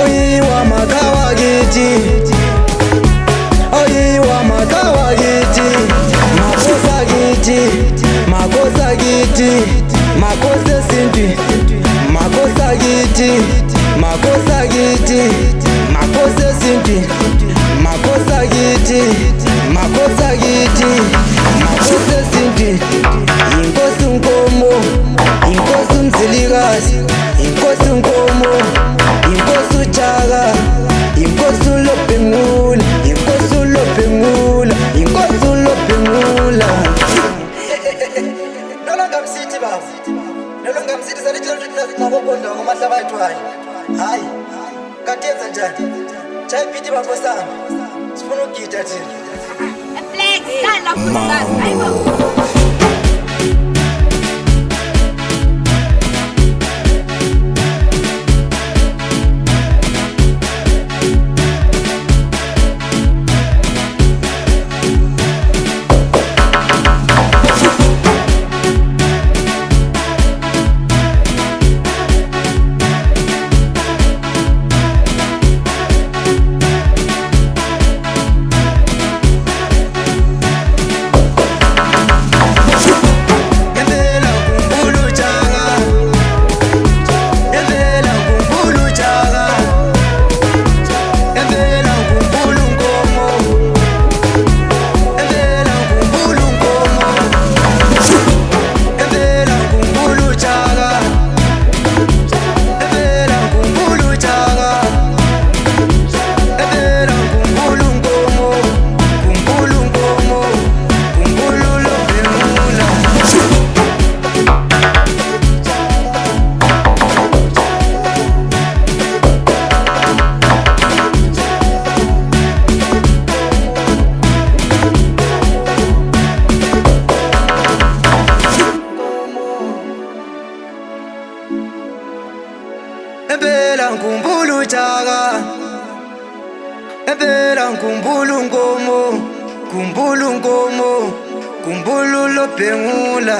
Oyiwa makawa giti, oyiwa makawa giti, makosa giti, makosa giti, makosa sinti, makosa giti, makosa giti, makosa sinti, makosa giti, makosa giti, makosa sinti. Inkosi Nkomo, Inkosi Mzilikazi, Inkosi Nkomo, Inkosi Ujaga, Inkosi uLobhengula, Inkosi uLobhengula, Inkosi uLobhengula. Nolonga msithi baba, nolonga msithi salitshela ukuthi nabobonda ngomahlaba ethu hayi katenza njani chaya ibhithi bafo sami sifuna ukugida thina Flex dala khulukazi hayibo. Ebela ngikhumbula Ujaga, ebela ngikhumbula uNkomo, khumbula uNkomo, khumbula uLobhengula.